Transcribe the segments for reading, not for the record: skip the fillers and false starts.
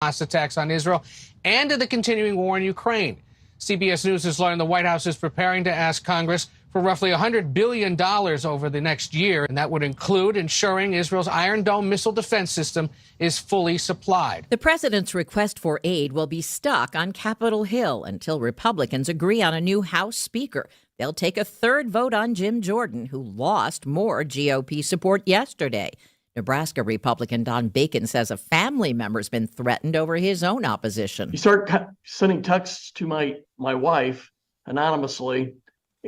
Hamas attacks on Israel and to the continuing war in Ukraine. CBS News has learned the White House is preparing to ask Congress for roughly $100 billion over the next year, and that would include ensuring Israel's Iron Dome missile defense system is fully supplied. The president's request for aid will be stuck on Capitol Hill until Republicans agree on a new House Speaker. They'll take a third vote on Jim Jordan, who lost more GOP support yesterday. Nebraska Republican Don Bacon says a family member's been threatened over his own opposition. You start sending texts to my wife anonymously,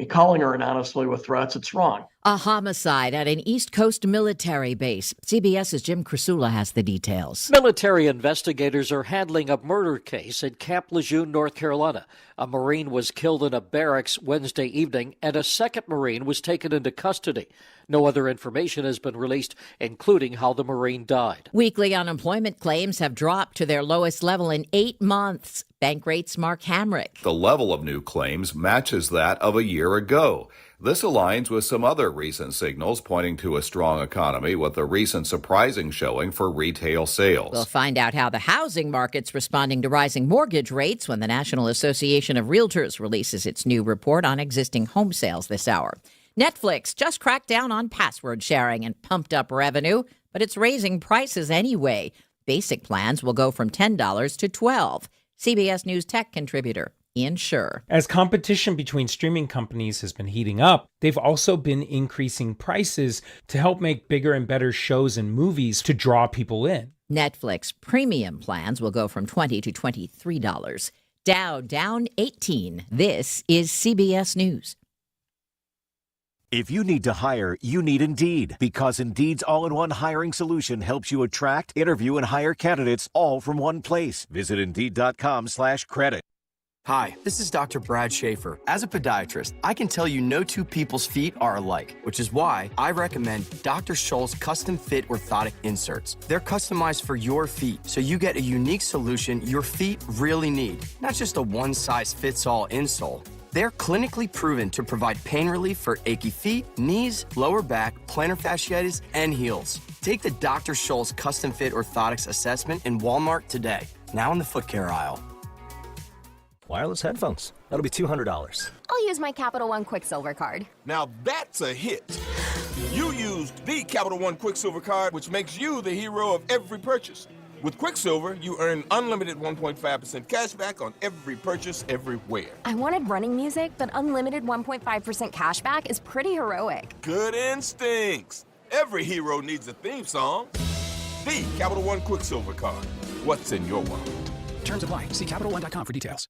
calling her anonymously with threats. It's wrong. A homicide at an East Coast military base. CBS's Jim Krasula has the details. Military investigators are handling a murder case at Camp Lejeune, North Carolina. A Marine was killed in a barracks Wednesday evening, and a second Marine was taken into custody. No other information has been released, including how the Marine died. Weekly unemployment claims have dropped to their lowest level in 8 months. Bankrate's Mark Hamrick. The level of new claims matches that of a year ago. This aligns with some other recent signals pointing to a strong economy, with a recent surprising showing for retail sales. We'll find out how the housing market's responding to rising mortgage rates when the National Association of Realtors releases its new report on existing home sales this hour. Netflix just cracked down on password sharing and pumped up revenue, but it's raising prices anyway. Basic plans will go from $10 to $12. CBS News tech contributor Ian Scher. As competition between streaming companies has been heating up, they've also been increasing prices to help make bigger and better shows and movies to draw people in. Netflix premium plans will go from $20 to $23. Dow down 18. This is CBS News. If you need to hire, you need Indeed, because Indeed's all-in-one hiring solution helps you attract, interview, and hire candidates all from one place. Visit Indeed.com/credit. Hi, this is Dr. Brad Schaefer. As a podiatrist, I can tell you no two people's feet are alike, which is why I recommend Dr. Scholl's custom fit orthotic inserts. They're customized for your feet, so you get a unique solution your feet really need, not just a one-size-fits-all insole. They're clinically proven to provide pain relief for achy feet, knees, lower back, plantar fasciitis, and heels. Take the Dr. Scholl's custom fit orthotics assessment in Walmart today, now in the foot care aisle. Wireless headphones. That'll be $200. I'll use my Capital One Quicksilver card. Now that's a hit. You used the Capital One Quicksilver card, which makes you the hero of every purchase. With Quicksilver, you earn unlimited 1.5% cash back on every purchase everywhere. I wanted running music, but unlimited 1.5% cash back is pretty heroic. Good instincts. Every hero needs a theme song. The Capital One Quicksilver card. What's in your wallet? Terms apply. See CapitalOne.com for details.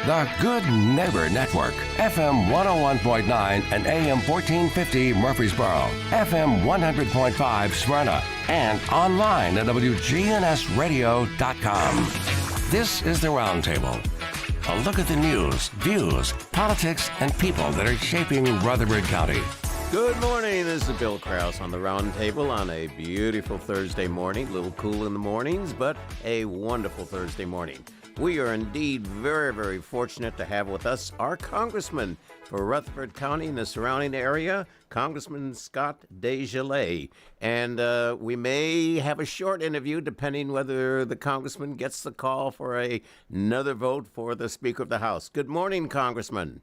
The Good Neighbor Network, FM 101.9 and AM 1450 Murfreesboro, FM 100.5 Smyrna, and online at WGNSradio.com. This is the Roundtable. A look at the news, views, politics, and people that are shaping Rutherford County. Good morning. This is Bill Kraus on the Roundtable on a beautiful Thursday morning. A little cool in the mornings, but a wonderful Thursday morning. We are indeed very, very fortunate to have with us our Congressman for Rutherford County and the surrounding area, Congressman Scott DesJarlais. And we may have a short interview depending whether the Congressman gets the call for another vote for the Speaker of the House. Good morning, Congressman.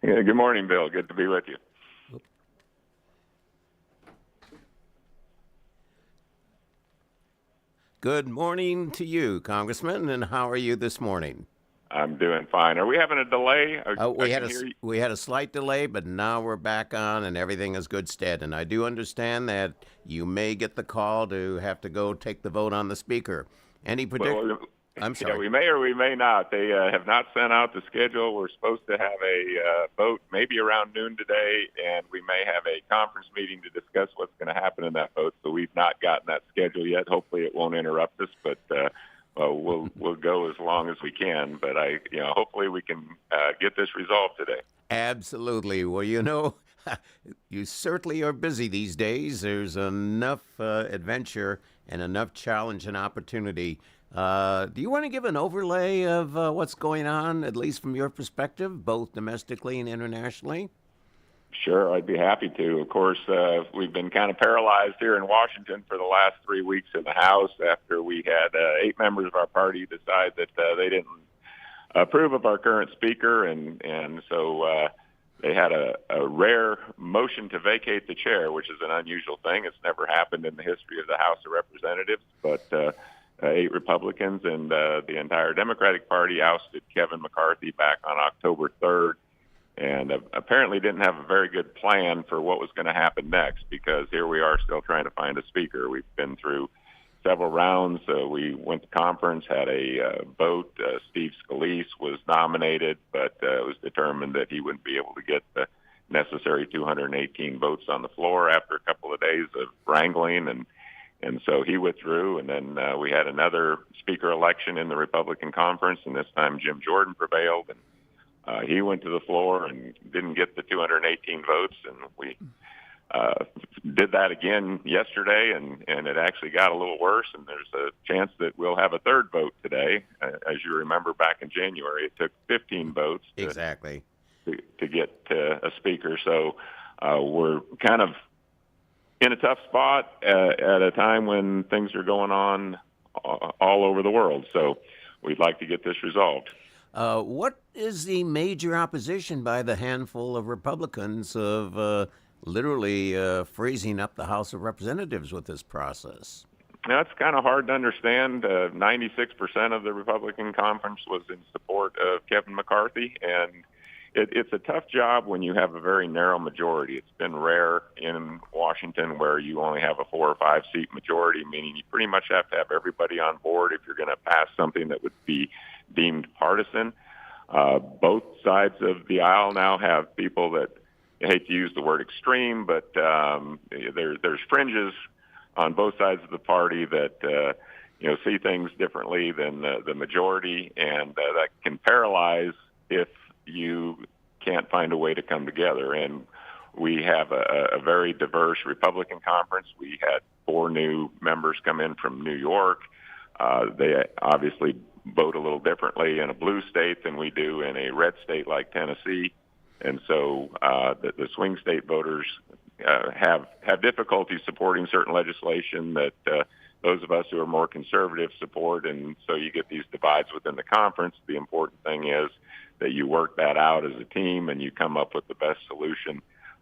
Yeah, good morning, Bill. Good to be with you. Good morning to you, Congressman, and how are you this morning? I'm doing fine. Are we having a delay? We had a slight delay, but now we're back on and everything is good stead. And I do understand that you may get the call to have to go take the vote on the Speaker. Any prediction? I'm sorry. Yeah, we may or we may not. They have not sent out the schedule. We're supposed to have a vote maybe around noon today, and we may have a conference meeting to discuss what's going to happen in that vote. So we've not gotten that schedule yet. Hopefully it won't interrupt us, but we'll go as long as we can. But hopefully we can get this resolved today. Absolutely. Well, you certainly are busy these days. There's enough adventure and enough challenge and opportunity. Do you want to give an overlay of what's going on, at least from your perspective, both domestically and internationally? Sure, I'd be happy to. Of course, we've been kind of paralyzed here in Washington for the last 3 weeks in the House after we had 8 members of our party decide that they didn't approve of our current speaker, and so they had a rare motion to vacate the chair, which is an unusual thing. It's never happened in the history of the House of Representatives, but 8 Republicans and the entire Democratic Party ousted Kevin McCarthy back on October 3rd, and apparently didn't have a very good plan for what was going to happen next, because here we are still trying to find a speaker. We've been through several rounds. We went to conference, had a vote. Steve Scalise was nominated, but it was determined that he wouldn't be able to get the necessary 218 votes on the floor after a couple of days of wrangling, and so he withdrew. And then we had another speaker election in the Republican conference, and this time Jim Jordan prevailed, and he went to the floor and didn't get the 218 votes, and we did that again yesterday, and it actually got a little worse, and there's a chance that we'll have a third vote today. As you remember, back in January, it took 15 votes to get a speaker. So we're kind of in a tough spot at a time when things are going on all over the world. So we'd like to get this resolved. What is the major opposition by the handful of Republicans of literally freezing up the House of Representatives with this process? Now, it's kind of hard to understand. 96% of the Republican conference was in support of Kevin McCarthy, and it's a tough job when you have a very narrow majority. It's been rare in Washington where you only have a 4 or 5 seat majority, meaning you pretty much have to have everybody on board if you're going to pass something that would be deemed partisan. Both sides of the aisle now have people that, I hate to use the word extreme, but there's fringes on both sides of the party that see things differently than the majority, and that can paralyze if you can't find a way to come together. And we have a very diverse Republican conference. We had 4 new members come in from New York. They obviously vote a little differently in a blue state than we do in a red state like Tennessee. And so the swing state voters have difficulty supporting certain legislation that those of us who are more conservative support. And so you get these divides within the conference. The important thing is that you work that out as a team and you come up with the best solution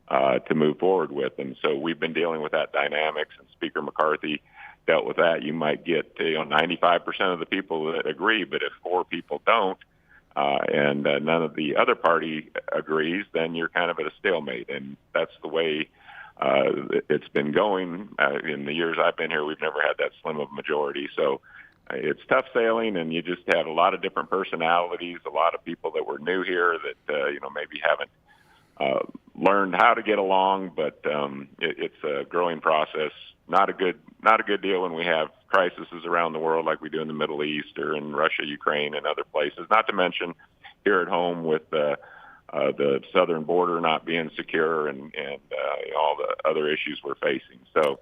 to move forward with. And so we've been dealing with that dynamics, and Speaker McCarthy dealt with that. You might get 95% of the people that agree, but if 4 people don't, and none of the other party agrees, then you're kind of at a stalemate. And that's the way it's been going. In the years I've been here, we've never had that slim of a majority. So it's tough sailing, and you just have a lot of different personalities, a lot of people that were new here that maybe haven't learned how to get along, but it's a growing process. Not a good deal when we have crises around the world like we do in the Middle East or in Russia, Ukraine, and other places. Not to mention here at home with the southern border not being secure and all the other issues we're facing. So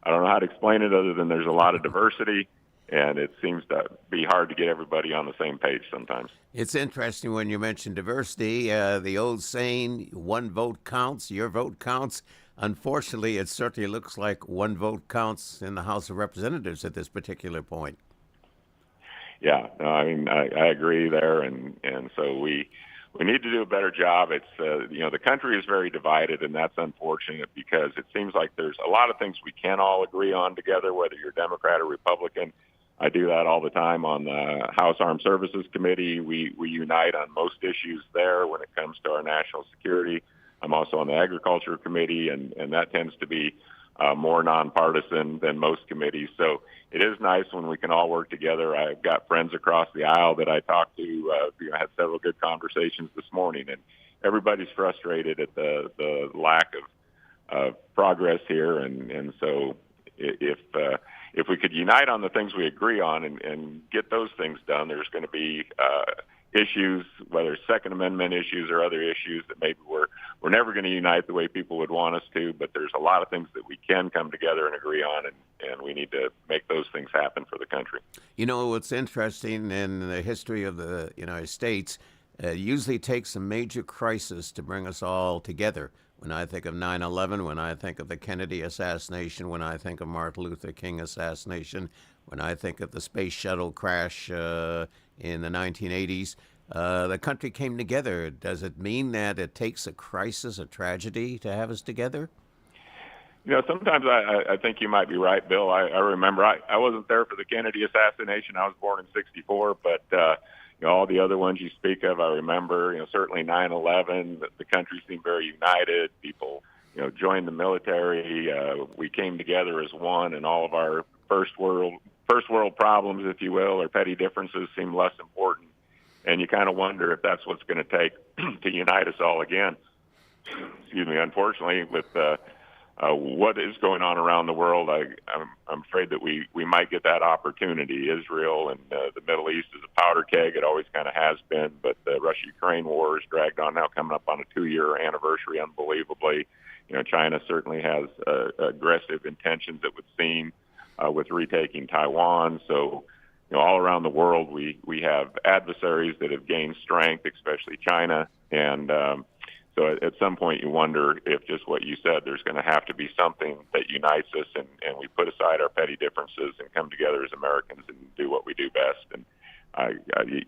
I don't know how to explain it other than there's a lot of diversity, and it seems to be hard to get everybody on the same page sometimes. It's interesting when you mention diversity. The old saying, one vote counts, your vote counts. Unfortunately, it certainly looks like one vote counts in the House of Representatives at this particular point. Yeah, no, I mean, I agree there, and so we need to do a better job. It's the country is very divided, and that's unfortunate because it seems like there's a lot of things we can all agree on together, whether you're Democrat or Republican. I do that all the time on the House Armed Services Committee. We unite on most issues there when it comes to our national security. I'm also on the Agriculture Committee, and that tends to be more nonpartisan than most committees. So it is nice when we can all work together. I've got friends across the aisle that I talked to. I had several good conversations this morning, and everybody's frustrated at the lack of progress here. And so if we could unite on the things we agree on and get those things done, there's going to be issues, whether it's Second Amendment issues or other issues that maybe we're never going to unite the way people would want us to, but there's a lot of things that we can come together and agree on, and we need to make those things happen for the country. You know, what's interesting in the history of the United States, it usually takes a major crisis to bring us all together. when I think of 9/11, when I think of the Kennedy assassination, when I think of Martin Luther King assassination, when I think of the space shuttle crash in the 1980s. The country came together. Does it mean that it takes a crisis, a tragedy, to have us together? Sometimes I think you might be right, Bill. I remember I wasn't there for the Kennedy assassination. I was born in '64, but all the other ones you speak of, I remember. Certainly 9/11. The country seemed very united. People, joined the military. We came together as one, and all of our first world problems, if you will, or petty differences seemed less important. And you kind of wonder if that's what's going to take to unite us all again. Excuse me. Unfortunately, with what is going on around the world, I'm afraid that we might get that opportunity. Israel and the Middle East is a powder keg. It always kind of has been, but the Russia-Ukraine war is dragged on now, coming up on a 2-year anniversary, unbelievably. China certainly has aggressive intentions, it would seem, with retaking Taiwan. So, all around the world, we have adversaries that have gained strength, especially China. And so at some point you wonder if just what you said, there's going to have to be something that unites us and we put aside our petty differences and come together as Americans and do what we do best. And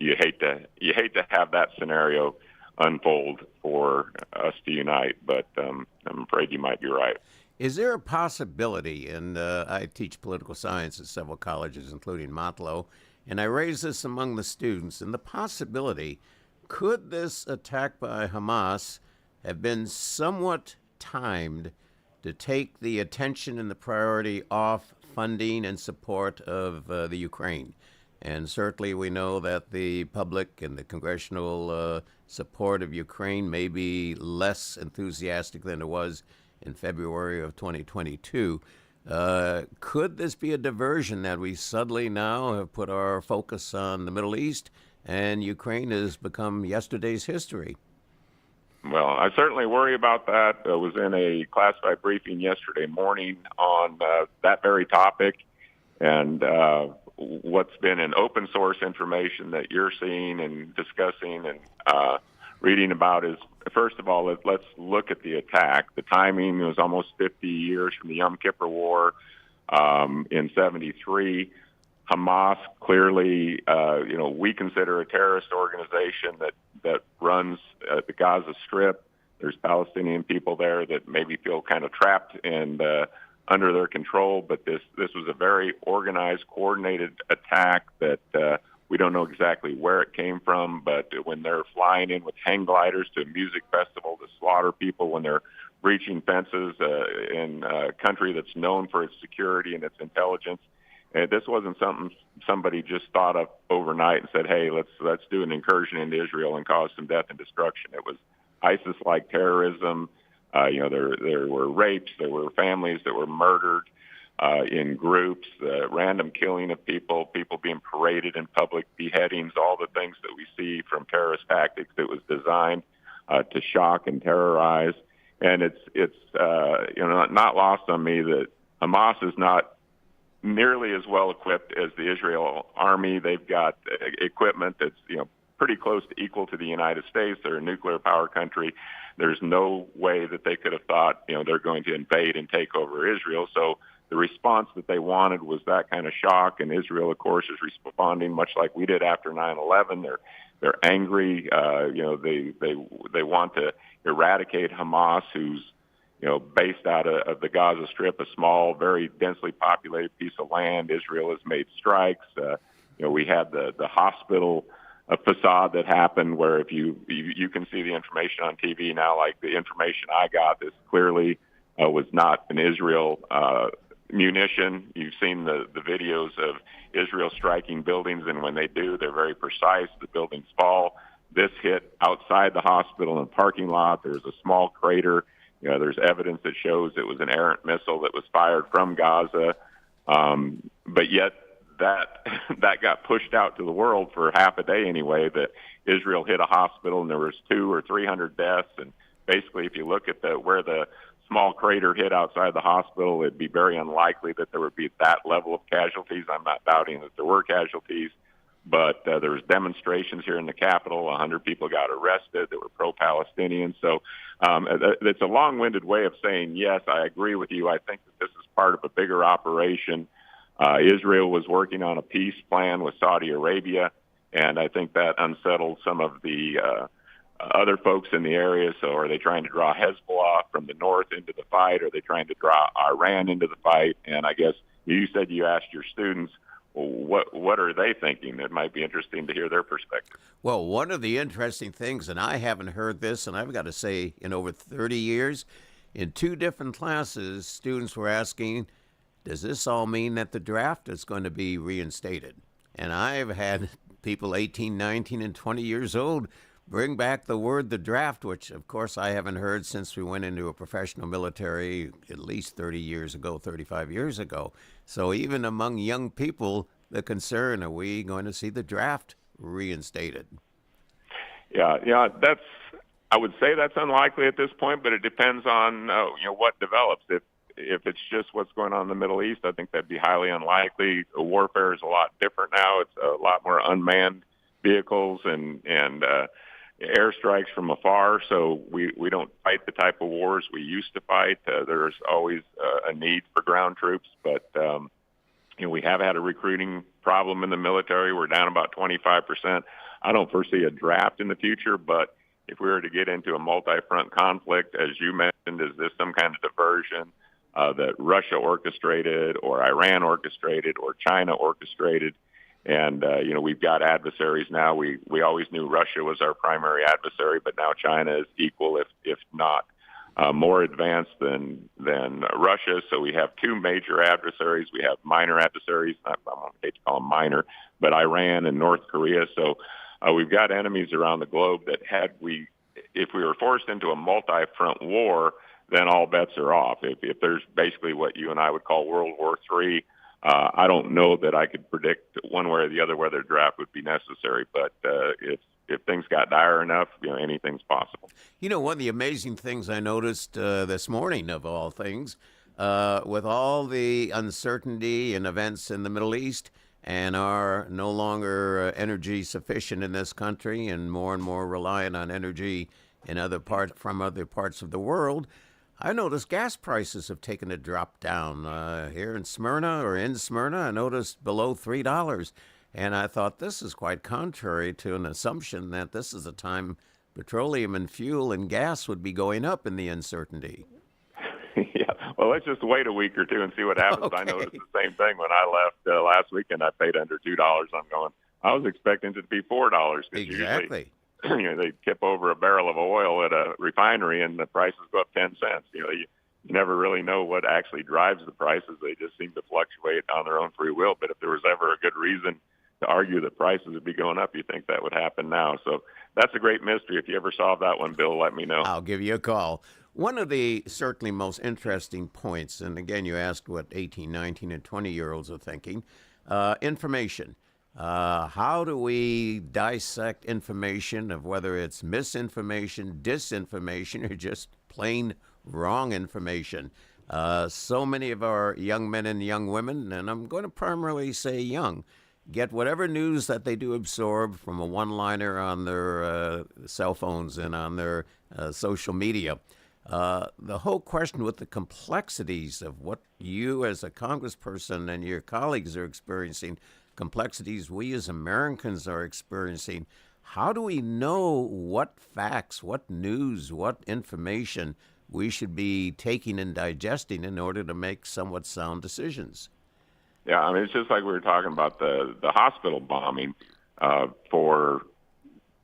you hate to have that scenario unfold for us to unite, but I'm afraid you might be right. Is there a possibility, and I teach political science at several colleges, including Motlow, and I raise this among the students, and the possibility, could this attack by Hamas have been somewhat timed to take the attention and the priority off funding and support of the Ukraine? And certainly we know that the public and the congressional support of Ukraine may be less enthusiastic than it was in February of 2022. Could this be a diversion that we suddenly now have put our focus on the Middle East and Ukraine has become yesterday's history? Well, I certainly worry about that. I was in a classified briefing yesterday morning on that very topic, and what's been in open source information that you're seeing and discussing and reading about is, first of all, let's look at the attack. The timing was almost 50 years from the Yom Kippur War in '73. Hamas clearly, we consider a terrorist organization that runs the Gaza Strip. There's Palestinian people there that maybe feel kind of trapped and under their control, but this was a very organized, coordinated attack that we don't know exactly where it came from, but when they're flying in with hang gliders to a music festival to slaughter people, when they're breaching fences in a country that's known for its security and its intelligence, this wasn't something somebody just thought of overnight and said, hey, let's do an incursion into Israel and cause some death and destruction. It was ISIS-like terrorism. There were rapes, there were families that were murdered in groups, random killing of people being paraded in public, beheadings, all the things that we see from terrorist tactics. That was designed to shock and terrorize. And it's not lost on me that Hamas is not nearly as well equipped as the Israel army. They've got equipment that's pretty close to equal to the United States. They're a nuclear power country. There's no way that they could have thought they're going to invade and take over Israel. So the response that they wanted was that kind of shock, and Israel, of course, is responding much like we did after 9/11. They're angry. They want to eradicate Hamas, who's based out of the Gaza Strip, a small, very densely populated piece of land. Israel has made strikes. We had the hospital facade that happened, where if you can see the information on TV now, like the information I got, this clearly was not an Israel munition. You've seen the videos of Israel striking buildings, and when they do, they're very precise. The buildings fall. This hit outside the hospital in the parking lot. There's a small crater. There's evidence that shows it was an errant missile that was fired from Gaza, but yet that got pushed out to the world for half a day anyway, that Israel hit a hospital and there was 200 or 300 deaths. And basically, if you look at where the small crater hit outside the hospital, it'd be very unlikely that there would be that level of casualties. I'm not doubting that there were casualties, but there was demonstrations here in the Capitol. 100 people got arrested that were pro-Palestinian. So it's a long-winded way of saying, yes, I agree with you. I think that this is part of a bigger operation. Israel was working on a peace plan with Saudi Arabia, and I think that unsettled some of the other folks in the area. So are they trying to draw Hezbollah from the north into the fight? Are they trying to draw Iran into the fight? And I guess you said you asked your students, what are they thinking? It might be interesting to hear their perspective. Well, one of the interesting things, and I haven't heard this, and I've got to say, in over 30 years, in 2 different classes, students were asking, does this all mean that the draft is going to be reinstated? And I've had people 18, 19, and 20 years old bring back the word the draft, which, of course, I haven't heard since we went into a professional military at least 30 years ago, 35 years ago. So even among young people, the concern, are we going to see the draft reinstated? Yeah, I would say that's unlikely at this point, but it depends on what develops. If it's just what's going on in the Middle East, I think that'd be highly unlikely. Warfare is a lot different now. It's a lot more unmanned vehicles and airstrikes from afar, so we don't fight the type of wars we used to fight. There's always a need for ground troops, but we have had a recruiting problem in the military. We're down about 25%. I don't foresee a draft in the future, but if we were to get into a multi-front conflict, as you mentioned, is this some kind of diversion that Russia orchestrated or Iran orchestrated or China orchestrated? And, we've got adversaries now. We always knew Russia was our primary adversary, but now China is equal, if not more advanced than Russia. So we have 2 major adversaries. We have minor adversaries. I hate to call them minor, but Iran and North Korea. So we've got enemies around the globe that if we were forced into a multi-front war, then all bets are off. If there's basically what you and I would call World War III, I don't know that I could predict one way or the other whether a draft would be necessary, but if things got dire enough, anything's possible. One of the amazing things I noticed this morning, of all things, with all the uncertainty and events in the Middle East and are no longer energy sufficient in this country and more reliant on energy from other parts of the world, I noticed gas prices have taken a drop down. Here in Smyrna, I noticed below $3. And I thought this is quite contrary to an assumption that this is a time petroleum and fuel and gas would be going up in the uncertainty. Yeah, well, let's just wait a week or two and see what happens. Okay. I noticed the same thing when I left last weekend. I paid under $2. I was expecting it to be $4. Exactly. Usually, they tip over a barrel of oil at a refinery and the prices go up 10 cents. You never really know what actually drives the prices. They just seem to fluctuate on their own free will. But if there was ever a good reason to argue that prices would be going up, you think that would happen now. So that's a great mystery. If you ever solve that one, Bill, let me know. I'll give you a call. One of the certainly most interesting points, and again, you asked what 18, 19, and 20-year-olds are thinking, information. How do we dissect information of whether it's misinformation, disinformation, or just plain wrong information? So many of our young men and young women, and I'm going to primarily say young, get whatever news that they do absorb from a one-liner on their cell phones and on their social media. The whole question with the complexities of what you as a congressperson and your colleagues are experiencing, complexities we as Americans are experiencing, how do we know what facts, what news, what information we should be taking and digesting in order to make somewhat sound decisions? Yeah, I mean, it's just like we were talking about the hospital bombing. For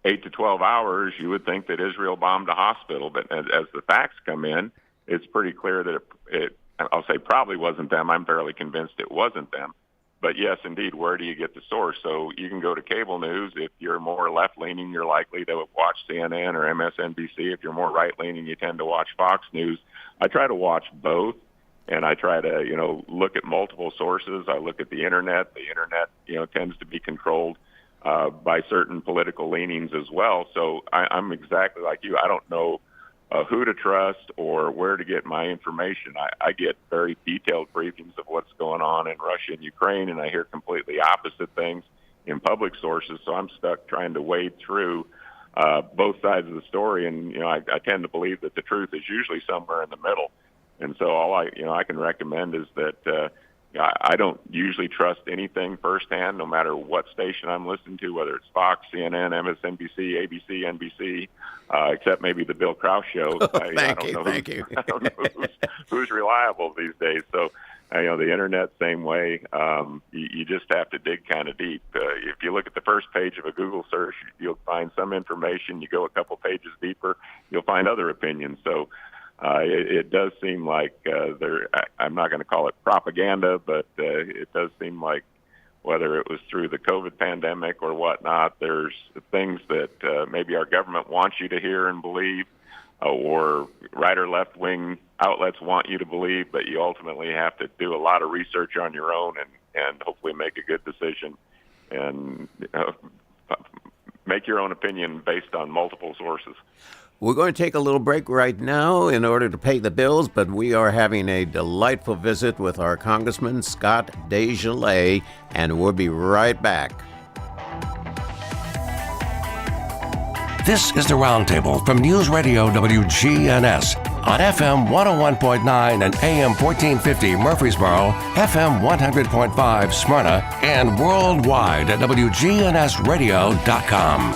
8 to 12 hours, you would think that Israel bombed a hospital, but as the facts come in, it's pretty clear that I'll say probably wasn't them. I'm fairly convinced it wasn't them. But yes, indeed, where do you get the source? So you can go to cable news. If you're more left-leaning, you're likely to watch CNN or MSNBC. If you're more right-leaning, you tend to watch Fox News. I try to watch both, and I try to, look at multiple sources. I look at the Internet. The Internet, tends to be controlled by certain political leanings as well. So I'm exactly like you. I don't know who to trust or where to get my information. I get very detailed briefings of what's going on in Russia and Ukraine, and I hear completely opposite things. in public sources, so I'm stuck trying to wade through both sides of the story. And, I tend to believe that the truth is usually somewhere in the middle. And so all I can recommend is that I don't usually trust anything firsthand, no matter what station I'm listening to, whether it's Fox, CNN, MSNBC, ABC, NBC, except maybe the Bill Kraus show. Thank you. I don't know who's reliable these days. So, the internet, same way. You just have to dig kind of deep. If you look at the first page of a Google search, you'll find some information. You go a couple pages deeper, you'll find other opinions. So it does seem like I'm not going to call it propaganda, but it does seem like whether it was through the COVID pandemic or whatnot, there's things that maybe our government wants you to hear and believe, or right or left wing outlets want you to believe, but you ultimately have to do a lot of research on your own and hopefully make a good decision and make your own opinion based on multiple sources. We're going to take a little break right now in order to pay the bills, but we are having a delightful visit with our Congressman, Scott DesJarlais, and we'll be right back. This is the Roundtable from News Radio WGNS on FM 101.9 and AM 1450 Murfreesboro, FM 100.5 Smyrna, and worldwide at WGNSradio.com.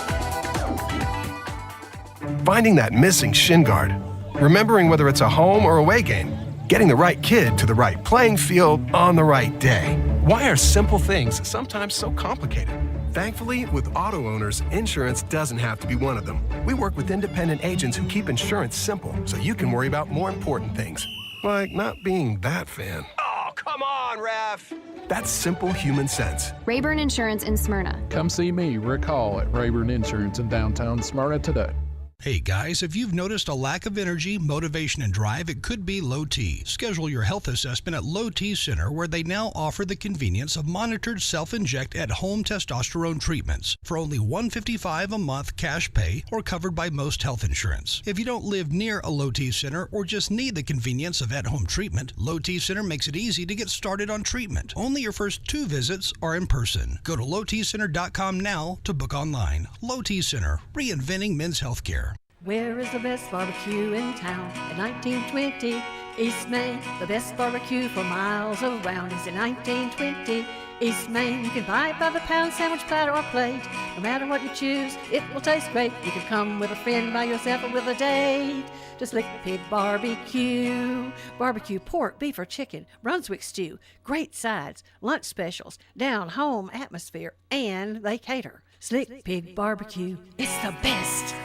Finding that missing shin guard, remembering whether it's a home or away game, getting the right kid to the right playing field on the right day. Why are simple things sometimes so complicated? Thankfully, with auto owners, insurance doesn't have to be one of them. We work with independent agents who keep insurance simple so you can worry about more important things, like not being that fan. Oh, come on, Ref! That's simple human sense. Rayburn Insurance in Smyrna. Come see me, Rick Hall, at Rayburn Insurance in downtown Smyrna today. Hey guys, if you've noticed a lack of energy, motivation, and drive, it could be low T. Schedule your health assessment at Low T Center, where they now offer the convenience of monitored self-inject at-home testosterone treatments for only $155 a month cash pay or covered by most health insurance. If you don't live near a Low T Center or just need the convenience of at-home treatment, Low T Center makes it easy to get started on treatment. Only your first 2 visits are in person. Go to lowtcenter.com now to book online. Low T Center, reinventing men's healthcare. Where is the best barbecue in town? At 1920 East Main, the best barbecue for miles around is in 1920 East Main. You can buy it by the pound, sandwich, platter, or plate. No matter what you choose, it will taste great. You can come with a friend, by yourself, or with a date. Just Slick Pig Barbecue. Barbecue pork, beef, or chicken, Brunswick stew, great sides, lunch specials, down-home atmosphere, and they cater. Slick Pig Barbecue, it's the best.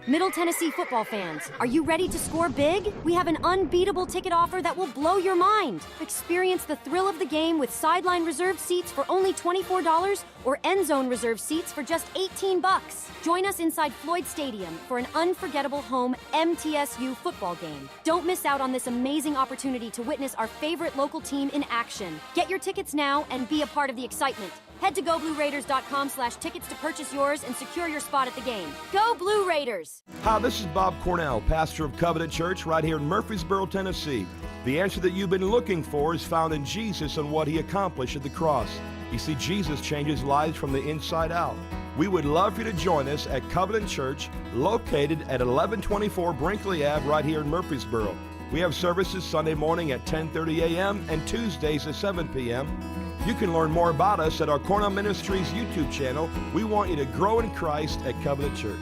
Middle Tennessee football fans, are you ready to score big? We have an unbeatable ticket offer that will blow your mind. Experience the thrill of the game with sideline reserved seats for only $24 or end zone reserved seats for just $18. Join us inside Floyd Stadium for an unforgettable home MTSU football game. Don't miss out on this amazing opportunity to witness our favorite local team in action. Get your tickets now and be a part of the excitement. Head to GoBlueRaiders.com/tickets to purchase yours and secure your spot at the game. Go Blue Raiders! Hi, this is Bob Cornell, pastor of Covenant Church right here in Murfreesboro, Tennessee. The answer that you've been looking for is found in Jesus and what he accomplished at the cross. You see, Jesus changes lives from the inside out. We would love for you to join us at Covenant Church, located at 1124 Brinkley Ave right here in Murfreesboro. We have services Sunday morning at 10:30 a.m. and Tuesdays at 7 p.m. You can learn more about us at our Cornell Ministries YouTube channel. We want you to grow in Christ at Covenant Church.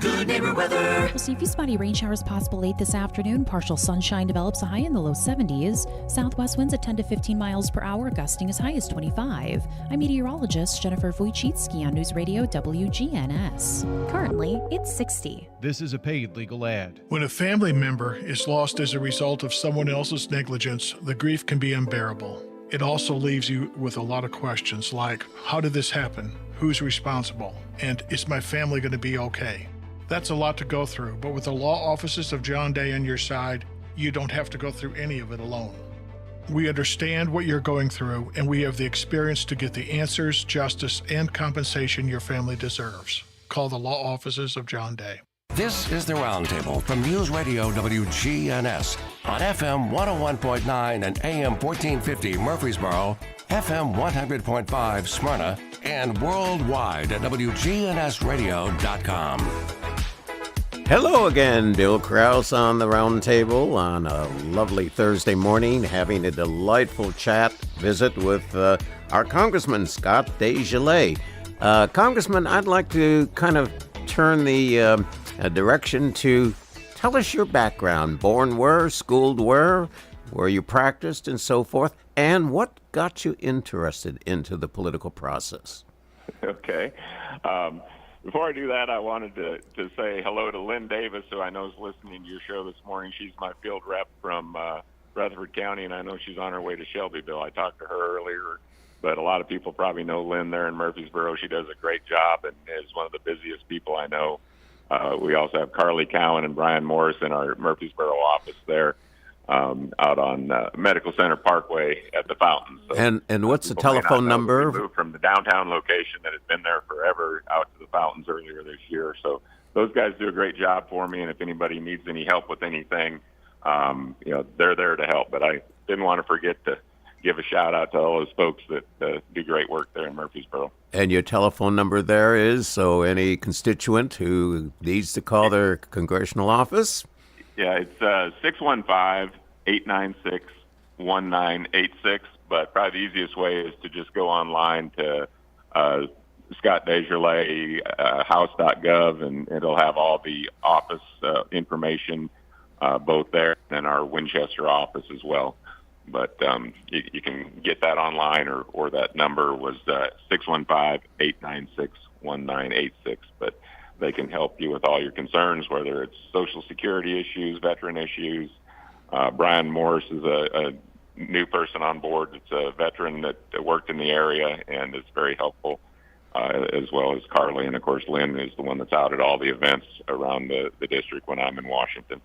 Good neighbor weather. We'll see a few spotty rain showers possible late this afternoon. Partial sunshine develops, a high in the low 70s. Southwest winds at 10 to 15 miles per hour, gusting as high as 25. I'm meteorologist Jennifer Wojcicki on News Radio WGNS. Currently, it's 60. This is a paid legal ad. When a family member is lost as a result of someone else's negligence, the grief can be unbearable. It also leaves you with a lot of questions like, how did this happen? Who's responsible? And is my family going to be okay? That's a lot to go through, but with the law offices of John Day on your side, you don't have to go through any of it alone. We understand what you're going through, and we have the experience to get the answers, justice, and compensation your family deserves. Call the law offices of John Day. This is the Roundtable from News Radio WGNS on FM 101.9 and AM 1450 Murfreesboro, FM 100.5 Smyrna, and worldwide at WGNSradio.com. Hello again, Bill Kraus on the Roundtable on a lovely Thursday morning, having a delightful visit with our Congressman, Scott DesJarlais. Congressman, I'd like to kind of turn the direction to tell us your background. Born where, schooled where you practiced and so forth, and what got you interested into the political process? Okay. Before I do that, I wanted to say hello to Lynn Davis, who I know is listening to your show this morning. She's my field rep from Rutherford County, and I know she's on her way to Shelbyville. I talked to her earlier, but a lot of people probably know Lynn there in Murfreesboro. She does a great job and is one of the busiest people I know. We also have Carly Cowan and Brian Morris in our Murfreesboro office there out on Medical Center Parkway at the Fountains. So and what's the telephone number? We moved from the downtown location that had been there forever out to the Fountains earlier this year. So those guys do a great job for me, and if anybody needs any help with anything, they're there to help. But I didn't want to forget to give a shout out to all those folks that do great work there in Murfreesboro. And your telephone number there is, so any constituent who needs to call their congressional office? Yeah, it's 615-896-1986, but probably the easiest way is to just go online to Scott DesJarlais, house.gov, and it'll have all the office information both there and our Winchester office as well. But you can get that online, or that number was 615-896-1986. But they can help you with all your concerns, whether it's Social Security issues, veteran issues. Brian Morris is a new person on board. It's a veteran that worked in the area and is very helpful, as well as Carly. And, of course, Lynn is the one that's out at all the events around the district when I'm in Washington.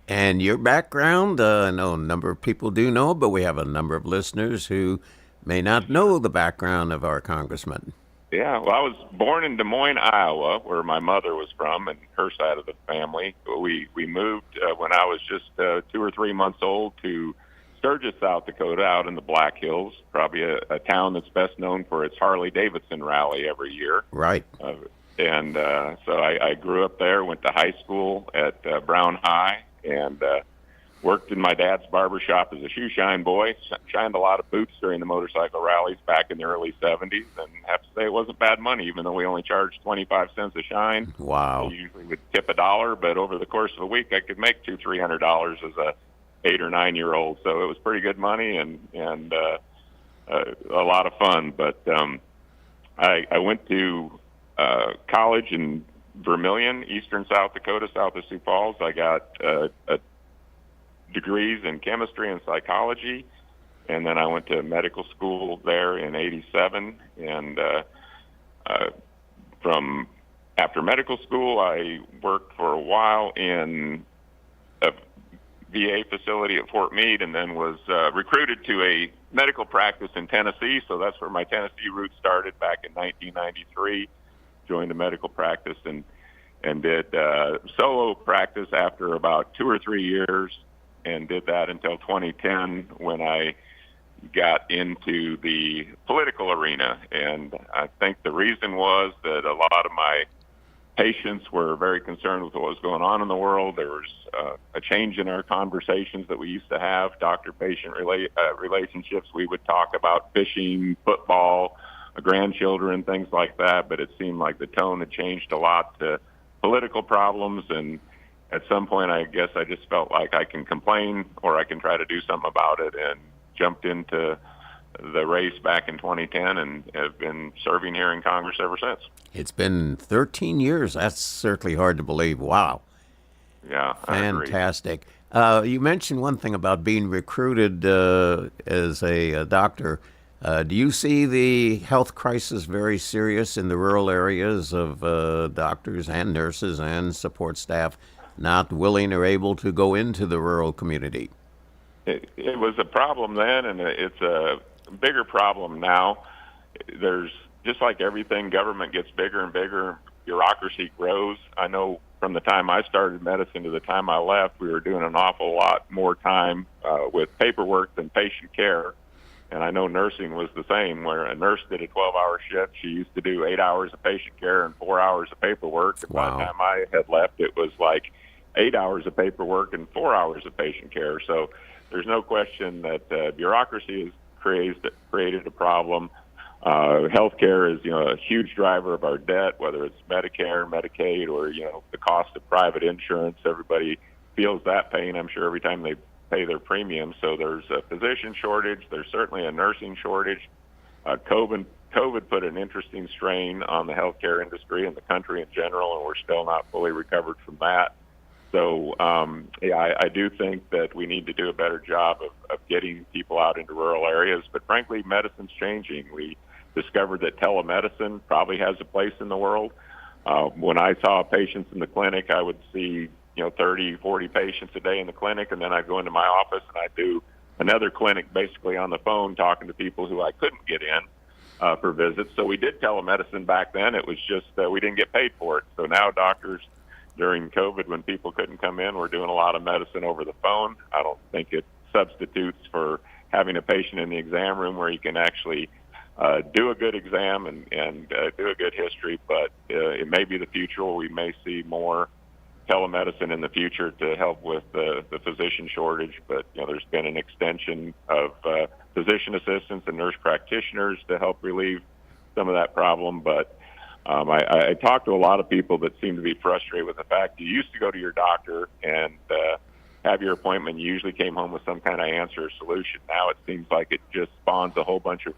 And your background, I know a number of people do know, but we have a number of listeners who may not know the background of our congressman. Yeah, well, I was born in Des Moines, Iowa, where my mother was from and her side of the family. We moved when I was just 2 or 3 months old to Sturgis, South Dakota, out in the Black Hills, probably a town that's best known for its Harley-Davidson rally every year. Right. So I grew up there, went to high school at Brown High, and worked in my dad's barber shop as a shoe shine boy, shined a lot of boots during the motorcycle rallies back in the early 70s, and I have to say it wasn't bad money, even though we only charged 25 cents a shine. Wow. I usually would tip $1, but over the course of a week I could make $200-300 as a 8 or 9 year old, so it was pretty good money and a lot of fun. But I went to college in Vermillion, eastern South Dakota, south of Sioux Falls. I got degrees in chemistry and psychology, and then I went to medical school there in '87. And from after medical school, I worked for a while in a VA facility at Fort Meade, and then was recruited to a medical practice in Tennessee. So that's where my Tennessee roots started back in 1993. Joined a medical practice and did solo practice after about 2 or 3 years, and did that until 2010 when I got into the political arena. And I think the reason was that a lot of my patients were very concerned with what was going on in the world. There was a change in our conversations that we used to have, doctor-patient relationships. We would talk about fishing, football, grandchildren, things like that, but it seemed like the tone had changed a lot to political problems, and at some point I guess I just felt like I can complain or I can try to do something about it, and jumped into the race back in 2010 and have been serving here in Congress ever since. It's been 13 years. That's certainly hard to believe. Wow. Yeah, fantastic. You mentioned one thing about being recruited as a doctor. Do you see the health crisis very serious in the rural areas of doctors and nurses and support staff not willing or able to go into the rural community? It was a problem then, and it's a bigger problem now. There's, just like everything, government gets bigger and bigger, bureaucracy grows. I know from the time I started medicine to the time I left, we were doing an awful lot more time with paperwork than patient care. And I know nursing was the same, where a nurse did a 12-hour shift. She used to do 8 hours of patient care and 4 hours of paperwork. And by the time I had left, it was like 8 hours of paperwork and 4 hours of patient care. So there's no question that bureaucracy has created a problem. Healthcare is, a huge driver of our debt, whether it's Medicare, Medicaid, or, the cost of private insurance. Everybody feels that pain, I'm sure, every time they pay their premium. So there's a physician shortage. There's certainly a nursing shortage. COVID put an interesting strain on the healthcare industry and the country in general, and we're still not fully recovered from that. So, I do think that we need to do a better job of getting people out into rural areas. But frankly, medicine's changing. We discovered that telemedicine probably has a place in the world. When I saw patients in the clinic, I would see 30, 40 patients a day in the clinic, and then I'd go into my office and I'd do another clinic basically on the phone talking to people who I couldn't get in for visits. So we did telemedicine back then. It was just we didn't get paid for it. So now doctors, during COVID, when people couldn't come in, we're doing a lot of medicine over the phone. I don't think it substitutes for having a patient in the exam room where you can actually do a good exam and do a good history, but it may be the future where we may see more telemedicine in the future to help with the physician shortage. But there's been an extension of physician assistants and nurse practitioners to help relieve some of that problem. But I talked to a lot of people that seem to be frustrated with the fact you used to go to your doctor and have your appointment. You usually came home with some kind of answer or solution. Now it seems like it just spawns a whole bunch of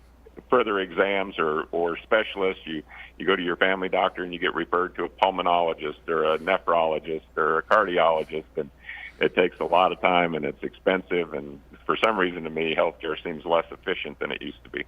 further exams or specialists. You go to your family doctor and you get referred to a pulmonologist or a nephrologist or a cardiologist, and it takes a lot of time and it's expensive. And for some reason, to me, healthcare seems less efficient than it used to be.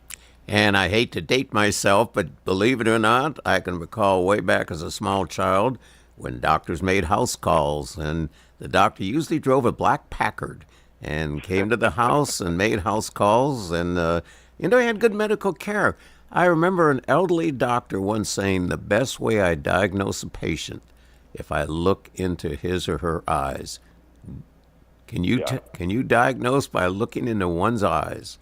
And I hate to date myself, but believe it or not, I can recall way back as a small child when doctors made house calls, and the doctor usually drove a black Packard and came to the house and made house calls, and he had good medical care. I remember an elderly doctor once saying, the best way I diagnose a patient, if I look into his or her eyes. Can you diagnose by looking into one's eyes?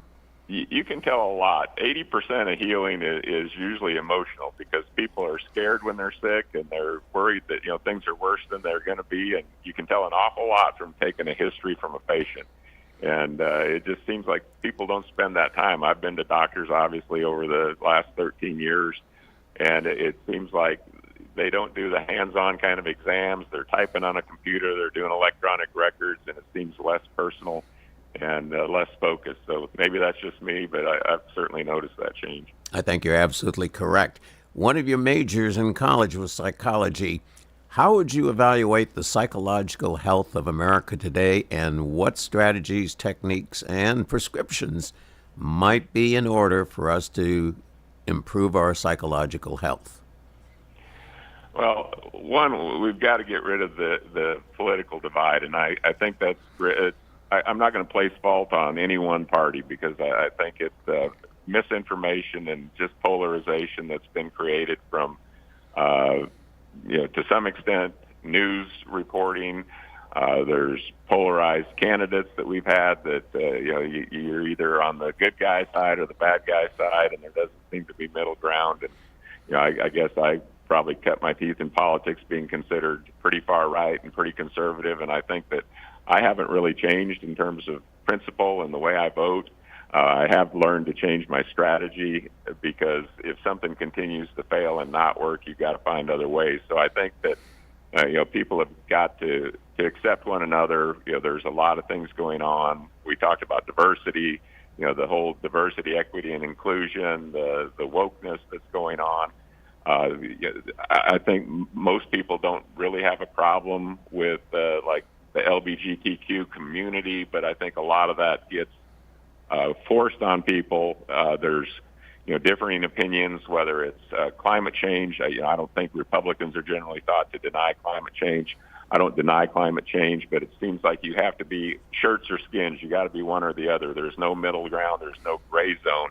You can tell a lot. 80% of healing is usually emotional, because people are scared when they're sick and they're worried that things are worse than they're going to be, and you can tell an awful lot from taking a history from a patient. And it just seems like people don't spend that time. I've been to doctors, obviously, over the last 13 years, and it seems like they don't do the hands-on kind of exams. They're typing on a computer. They're doing electronic records, and it seems less personal and less focused. So maybe that's just me, but I've certainly noticed that change. I think you're absolutely correct. One of your majors in college was psychology. How would you evaluate the psychological health of America today, and what strategies, techniques, and prescriptions might be in order for us to improve our psychological health? Well, one, we've got to get rid of the political divide, and I think that's I'm not going to place fault on any one party, because I think it's misinformation and just polarization that's been created from to some extent, news reporting. There's polarized candidates that we've had that, you're either on the good guy side or the bad guy side, and there doesn't seem to be middle ground. And, I guess I probably cut my teeth in politics being considered pretty far right and pretty conservative, and I think that I haven't really changed in terms of principle and the way I vote. I have learned to change my strategy, because if something continues to fail and not work, you've got to find other ways. So I think that people have got to accept one another. There's a lot of things going on. We talked about diversity, the whole diversity, equity, and inclusion, the wokeness that's going on. I think most people don't really have a problem with like the LGBTQ community, but I think a lot of that gets forced on people. There's differing opinions, whether it's climate change. I don't think Republicans are generally thought to deny climate change. I don't deny climate change, but it seems like you have to be shirts or skins. You got to be one or the other. There's no middle ground. There's no gray zone.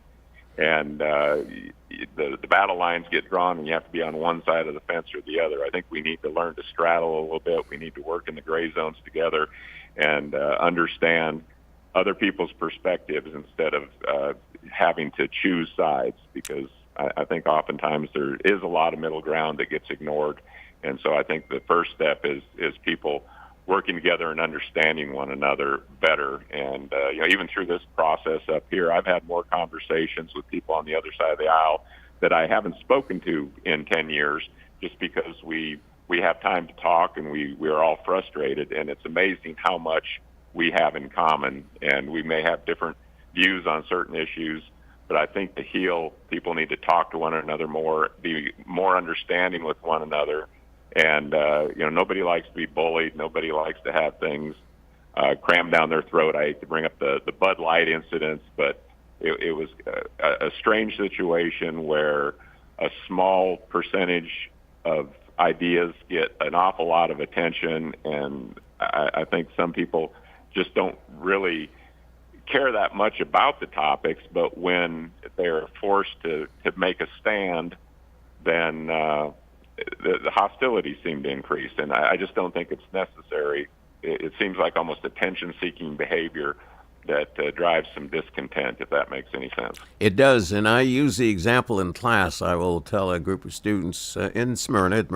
And the battle lines get drawn, and you have to be on one side of the fence or the other. I think we need to learn to straddle a little bit. We need to work in the gray zones together and understand other people's perspectives instead of having to choose sides, because I think oftentimes there is a lot of middle ground that gets ignored. And so I think the first step is people working together and understanding one another better. And even through this process up here, I've had more conversations with people on the other side of the aisle that I haven't spoken to in 10 years, just because we have time to talk and we are all frustrated. And it's amazing how much we have in common, and we may have different views on certain issues, but I think to heal, people need to talk to one another more, be more understanding with one another. And, nobody likes to be bullied. Nobody likes to have things crammed down their throat. I hate to bring up the Bud Light incidents, but it was a strange situation where a small percentage of ideas get an awful lot of attention, and I think some people just don't really care that much about the topics, but when they're forced to make a stand, then the hostilities seem to increase, and I just don't think it's necessary. It seems like almost attention-seeking behavior that drives some discontent, if that makes any sense. It does, and I use the example in class. I will tell a group of students in Smyrna at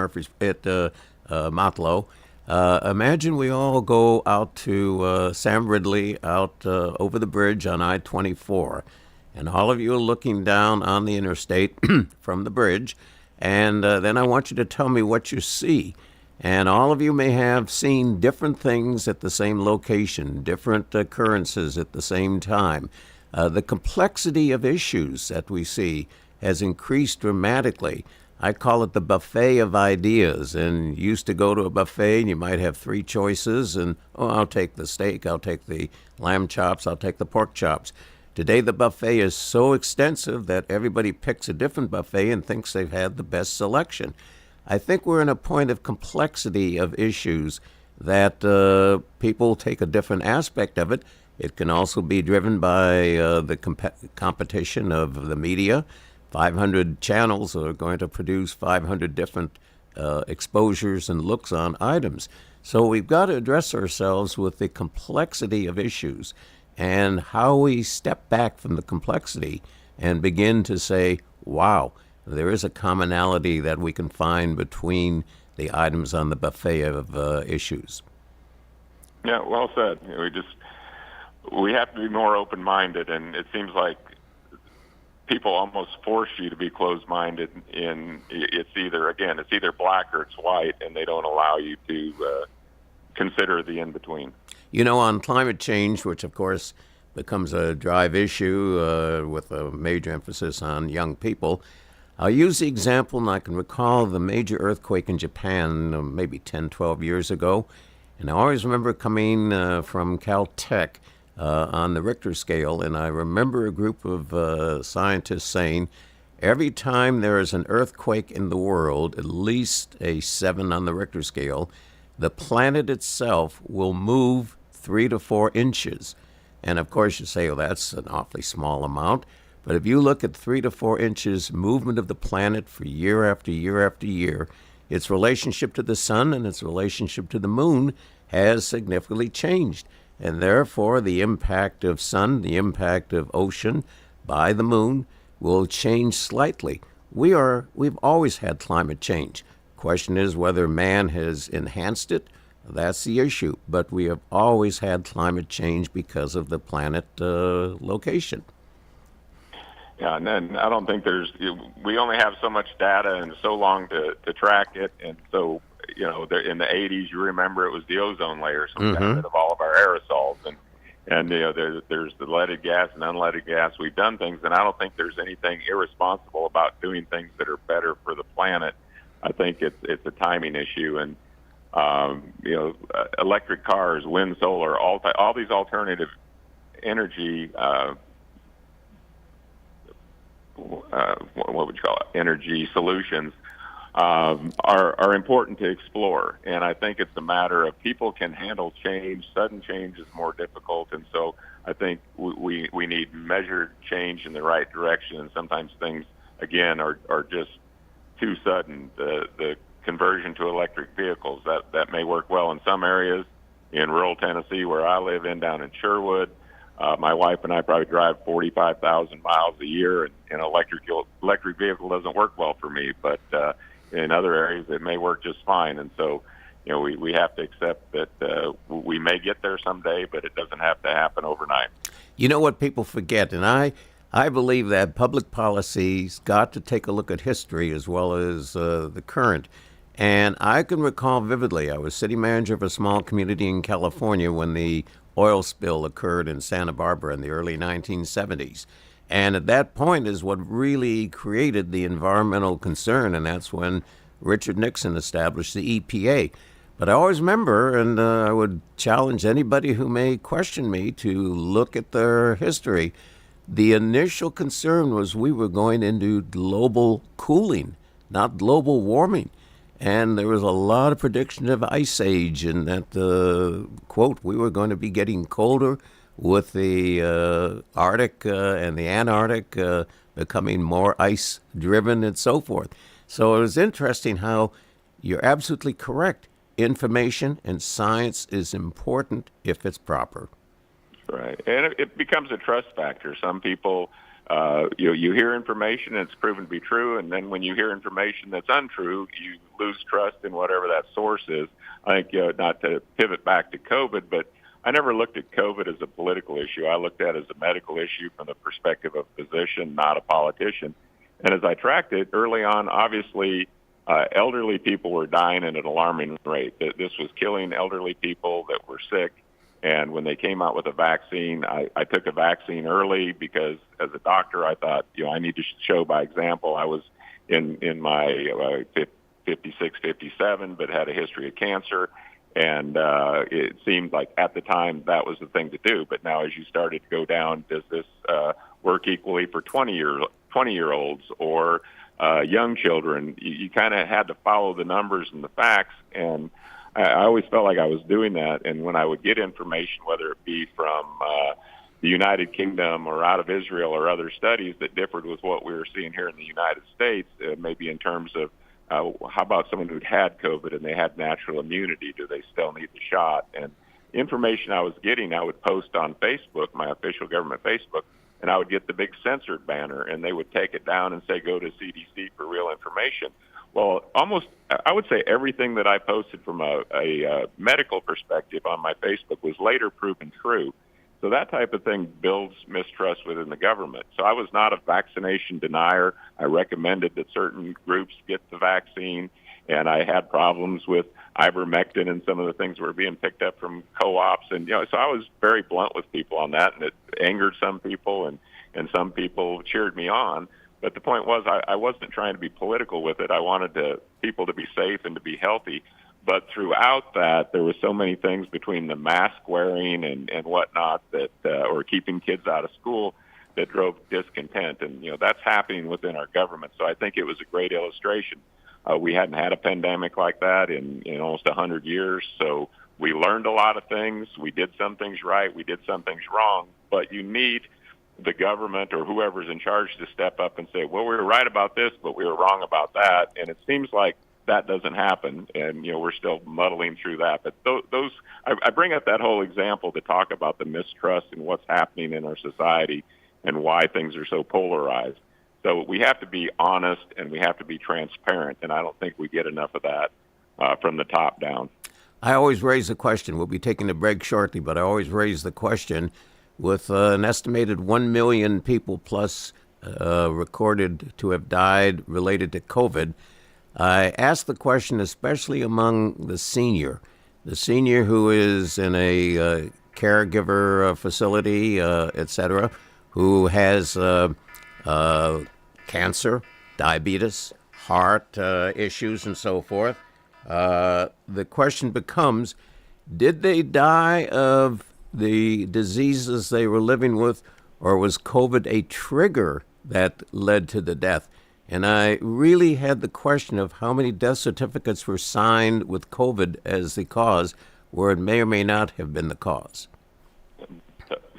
Motlow, imagine we all go out to Sam Ridley out over the bridge on I-24, and all of you are looking down on the interstate from the bridge, and then I want you to tell me what you see. And all of you may have seen different things at the same location, different occurrences at the same time. The complexity of issues that we see has increased dramatically. I call it the buffet of ideas. And you used to go to a buffet and you might have three choices, and, I'll take the steak, I'll take the lamb chops, I'll take the pork chops. Today the buffet is so extensive that everybody picks a different buffet and thinks they've had the best selection. I think we're in a point of complexity of issues that people take a different aspect of it. It can also be driven by the competition of the media. 500 channels are going to produce 500 different exposures and looks on items. So we've got to address ourselves with the complexity of issues and how we step back from the complexity and begin to say, wow, there is a commonality that we can find between the items on the buffet of issues. Yeah, well said. We have to be more open-minded, and it seems like people almost force you to be closed-minded. It's either black or it's white, and they don't allow you to consider the in-between. On climate change, which of course becomes a drive issue with a major emphasis on young people, I'll use the example, and I can recall the major earthquake in Japan maybe 10, 12 years ago. And I always remember coming from Caltech on the Richter scale, and I remember a group of scientists saying, every time there is an earthquake in the world, at least a 7 on the Richter scale, the planet itself will move 3 to 4 inches. And of course you say, that's an awfully small amount. But if you look at 3 to 4 inches movement of the planet for year after year after year, its relationship to the sun and its relationship to the moon has significantly changed. And therefore, the impact of sun, the impact of ocean by the moon will change slightly. We've always had climate change. Question is whether man has enhanced it. That's the issue. But we have always had climate change because of the planet location. Yeah, and then I don't think we only have so much data and so long to track it. And so, in the 80s, you remember it was the ozone layer, so we got rid of all of our aerosols. And there's the leaded gas and unleaded gas. We've done things, and I don't think there's anything irresponsible about doing things that are better for the planet. I think it's a timing issue. And, electric cars, wind, solar, all these alternative energy what would you call it? Energy solutions are important to explore, and I think it's a matter of people can handle change. Sudden change is more difficult, and so I think we need measured change in the right direction. And sometimes things, again, are just too sudden. The conversion to electric vehicles that may work well in some areas in rural Tennessee, where I live, down in Sherwood. My wife and I probably drive 45,000 miles a year, and an electric vehicle doesn't work well for me. But in other areas, it may work just fine. And so, we have to accept that we may get there someday, but it doesn't have to happen overnight. You know what people forget, and I believe that public policy's got to take a look at history as well as the current. And I can recall vividly, I was city manager of a small community in California when the oil spill occurred in Santa Barbara in the early 1970s. And at that point is what really created the environmental concern, and that's when Richard Nixon established the EPA. But I always remember, and I would challenge anybody who may question me to look at their history, the initial concern was we were going into global cooling, not global warming. And there was a lot of prediction of ice age, and that, quote, we were going to be getting colder with the Arctic and the Antarctic becoming more ice-driven and so forth. So it was interesting how you're absolutely correct. Information and science is important if it's proper. Right. And it becomes a trust factor. Some people, you hear information and it's proven to be true, and then when you hear information that's untrue, you lose trust in whatever that source is. I think, not to pivot back to COVID, but I never looked at COVID as a political issue. I looked at it as a medical issue from the perspective of a physician, not a politician. And as I tracked it early on, obviously, elderly people were dying at an alarming rate. This was killing elderly people that were sick. And when they came out with a vaccine, I took a vaccine early because as a doctor, I thought, I need to show by example. I was in my 56, 57, but had a history of cancer. And it seemed like at the time that was the thing to do. But now as you started to go down, does this work equally for 20-year-olds or young children? You kind of had to follow the numbers and the facts. And I always felt like I was doing that. And when I would get information, whether it be from the United Kingdom or out of Israel or other studies that differed with what we were seeing here in the United States, maybe in terms of how about someone who'd had COVID and they had natural immunity? Do they still need the shot? And information I was getting, I would post on Facebook, my official government Facebook, and I would get the big censored banner, and they would take it down and say, go to CDC for real information. Well, almost, I would say everything that I posted from a medical perspective on my Facebook was later proven true. So that type of thing builds mistrust within the government. So I was not a vaccination denier. I recommended that certain groups get the vaccine, and I had problems with ivermectin and some of the things that were being picked up from co-ops. And, so I was very blunt with people on that, and it angered some people, and some people cheered me on. But the point was I wasn't trying to be political with it. I wanted people to be safe and to be healthy. But throughout that, there were so many things between the mask wearing and whatnot that, or keeping kids out of school, that drove discontent. And, that's happening within our government. So I think it was a great illustration. We hadn't had a pandemic like that in almost 100 years. So we learned a lot of things. We did some things right. We did some things wrong. But you need the government or whoever's in charge to step up and say, well, we were right about this, but we were wrong about that. And it seems like that doesn't happen, and we're still muddling through that. But I bring up that whole example to talk about the mistrust and what's happening in our society and why things are so polarized. So we have to be honest and we have to be transparent, and I don't think we get enough of that from the top down. I always raise the question. We'll be taking a break shortly, but I always raise the question with an estimated 1 million people plus recorded to have died related to COVID. I ask the question, especially among the senior who is in a caregiver facility, et cetera, who has cancer, diabetes, heart issues, and so forth. The question becomes, did they die of the diseases they were living with, or was COVID a trigger that led to the death? And I really had the question of how many death certificates were signed with COVID as the cause, where it may or may not have been the cause.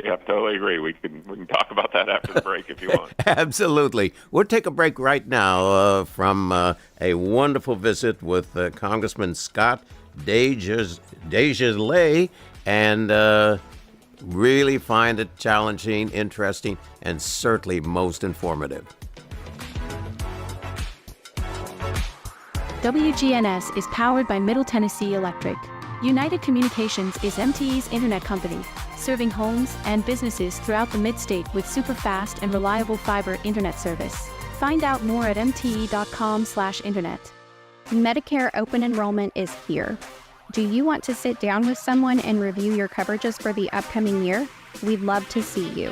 Yeah, totally agree. We can talk about that after the break if you want. Absolutely. We'll take a break right now from a wonderful visit with Congressman Scott DesJarlais. And Really find it challenging, interesting, and certainly most informative. WGNS is powered by Middle Tennessee Electric. United Communications is MTE's internet company, serving homes and businesses throughout the mid-state with super fast and reliable fiber internet service. Find out more at mte.com/internet. Medicare open enrollment is here. Do you want to sit down with someone and review your coverages for the upcoming year? We'd love to see you.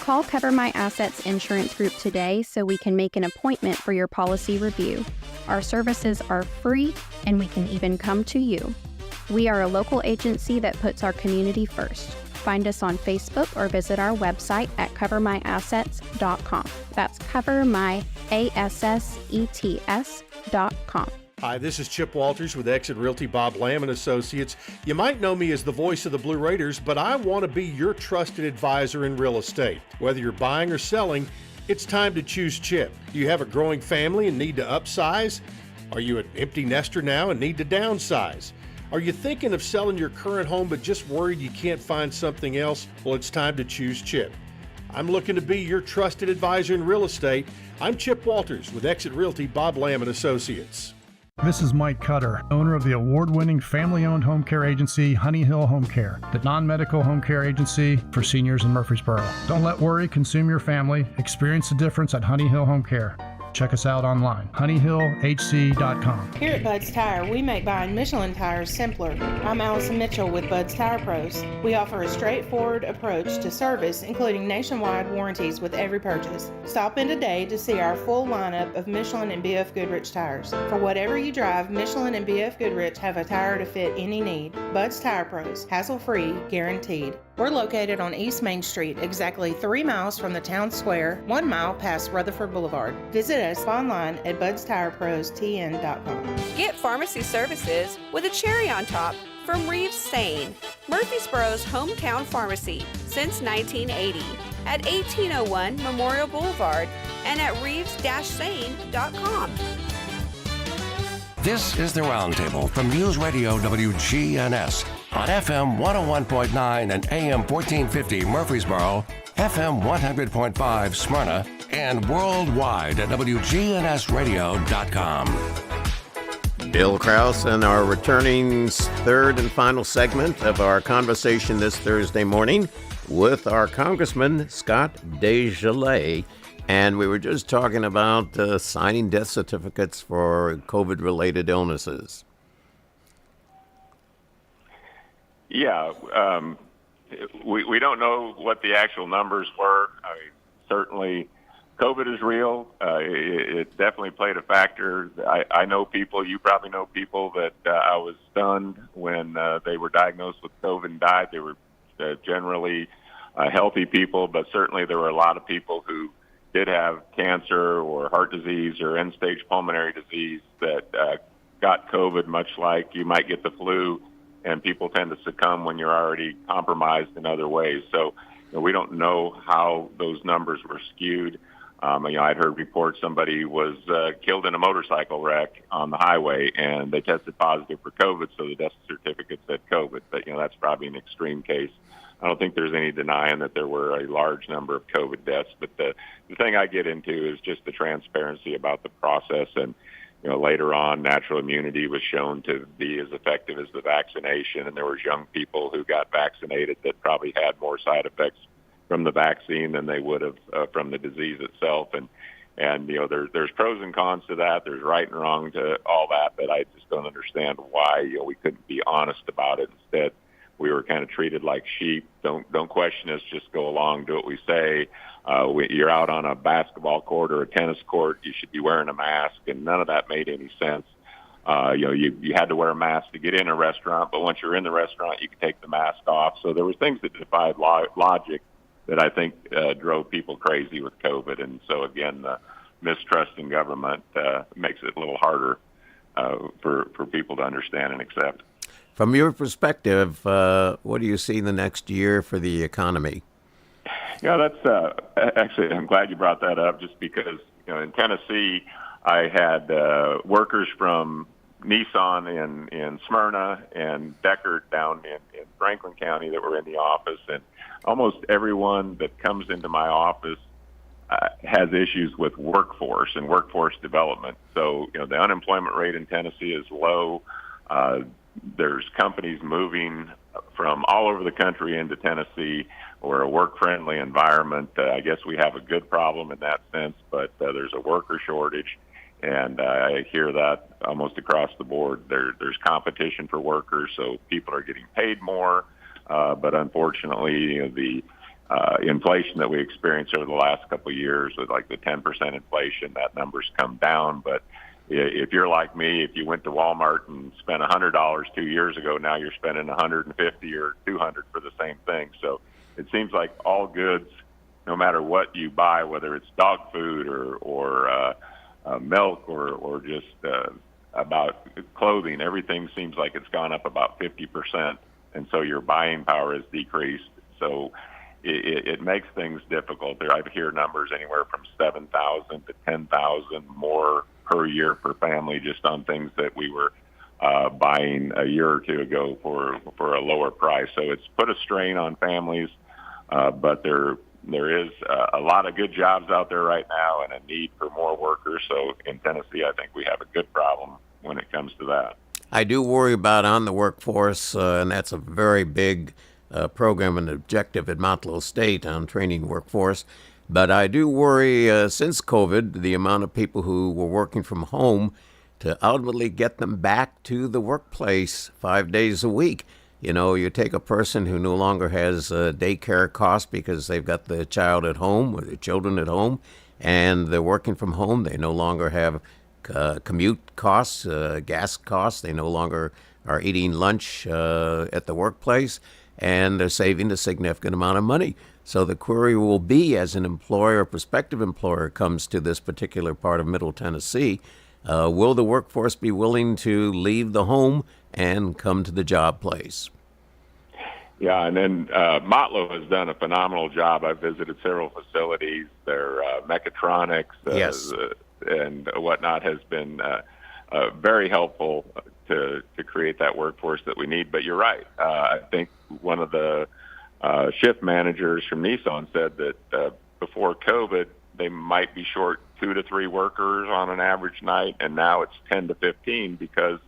Call Cover My Assets Insurance Group today so we can make an appointment for your policy review. Our services are free and we can even come to you. We are a local agency that puts our community first. Find us on Facebook or visit our website at covermyassets.com. That's covermyassets.com. Hi, this is Chip Walters with Exit Realty Bob Lamb & Associates. You might know me as the voice of the Blue Raiders, but I want to be your trusted advisor in real estate. Whether you're buying or selling, it's time to choose Chip. Do you have a growing family and need to upsize? Are you an empty nester now and need to downsize? Are you thinking of selling your current home but just worried you can't find something else? Well, it's time to choose Chip. I'm looking to be your trusted advisor in real estate. I'm Chip Walters with Exit Realty Bob Lamb & Associates. This is Mike Cutter, owner of the award-winning family-owned home care agency, Honey Hill Home Care, the non-medical home care agency for seniors in Murfreesboro. Don't let worry consume your family. Experience the difference at Honey Hill Home Care. Check us out online, honeyhillhc.com. Here at Bud's Tire, we make buying Michelin tires simpler. I'm Allison Mitchell with Bud's Tire Pros. We offer a straightforward approach to service, including nationwide warranties with every purchase. Stop in today to see our full lineup of Michelin and BF Goodrich tires. For whatever you drive, Michelin and BF Goodrich have a tire to fit any need. Bud's Tire Pros, hassle-free, guaranteed. We're located on East Main Street, exactly 3 miles from the town square, 1 mile past Rutherford Boulevard. Visit us online at budstirepros.tn.com. Get pharmacy services with a cherry on top from Reeves Sane, Murfreesboro's hometown pharmacy since 1980 at 1801 Memorial Boulevard and at reeves-sane.com. This is the Roundtable from News Radio WGNS on FM 101.9 and AM 1450 Murfreesboro, FM 100.5 Smyrna, and worldwide at WGNSradio.com. Bill Kraus and our returning third and final segment of our conversation this Thursday morning with our Congressman, Scott DesJarlais. And we were just talking about signing death certificates for COVID-related illnesses. Yeah, we don't know what the actual numbers were. I mean, certainly COVID is real. It definitely played a factor. I know people, you probably know people that I was stunned when they were diagnosed with COVID and died. They were generally healthy people, but certainly there were a lot of people who did have cancer or heart disease or end-stage pulmonary disease that got COVID, much like you might get the flu, and people tend to succumb when you're already compromised in other ways. So we don't know how those numbers were skewed. I'd heard reports somebody was killed in a motorcycle wreck on the highway, and they tested positive for COVID, so the death certificate said COVID. But, that's probably an extreme case. I don't think there's any denying that there were a large number of COVID deaths. But the thing I get into is just the transparency about the process. And, later on, natural immunity was shown to be as effective as the vaccination. And there was young people who got vaccinated that probably had more side effects from the vaccine than they would have from the disease itself. And there's pros and cons to that. There's right and wrong to all that. But I just don't understand why, we couldn't be honest about it. Instead, we were kind of treated like sheep. Don't question us. Just go along, do what we say. You're out on a basketball court or a tennis court. You should be wearing a mask, and none of that made any sense. You had to wear a mask to get in a restaurant, but once you're in the restaurant, you could take the mask off. So there were things that defied logic that I think drove people crazy with COVID. And so, again, the mistrust in government makes it a little harder for people to understand and accept. From your perspective, what do you see in the next year for the economy? That's actually, I'm glad you brought that up, just because in Tennessee, I had workers from Nissan in Smyrna and Deckard down in Franklin County that were in the office. And almost everyone that comes into my office has issues with workforce and workforce development. So, the unemployment rate in Tennessee is low. There's companies moving from all over the country into Tennessee. We're a work-friendly environment. I guess we have a good problem in that sense, but there's a worker shortage, and I hear that almost across the board. There's competition for workers, so people are getting paid more, but unfortunately, the inflation that we experienced over the last couple of years with like the 10% inflation, that number's come down, but if you're like me, if you went to Walmart and spent $100 2 years ago, now you're spending $150 or $200 for the same thing. So it seems like all goods, no matter what you buy, whether it's dog food or milk or just about clothing, everything seems like it's gone up about 50%, and so your buying power has decreased. So it makes things difficult. I hear numbers anywhere from 7,000 to 10,000 more per year per family just on things that we were buying a year or two ago for a lower price. So it's put a strain on families, but there is a lot of good jobs out there right now and a need for more workers. So in Tennessee, I think we have a good problem when it comes to that. I do worry about on the workforce, and that's a very big program and objective at Motlow State on training workforce. But I do worry, since COVID, the amount of people who were working from home to ultimately get them back to the workplace 5 days a week. You take a person who no longer has daycare costs because they've got the child at home or the children at home, and they're working from home. They no longer have commute costs, gas costs. They no longer are eating lunch at the workplace, and they're saving a significant amount of money. So the query will be, as an employer, prospective employer, comes to this particular part of Middle Tennessee, will the workforce be willing to leave the home and come to the job place? Yeah, and then Motlow has done a phenomenal job. I've visited several facilities. Their mechatronics yes. And whatnot has been very helpful to create that workforce that we need. But you're right. I think one of the shift managers from Nissan said that before COVID, they might be short 2 to 3 workers on an average night, and now it's 10 to 15 because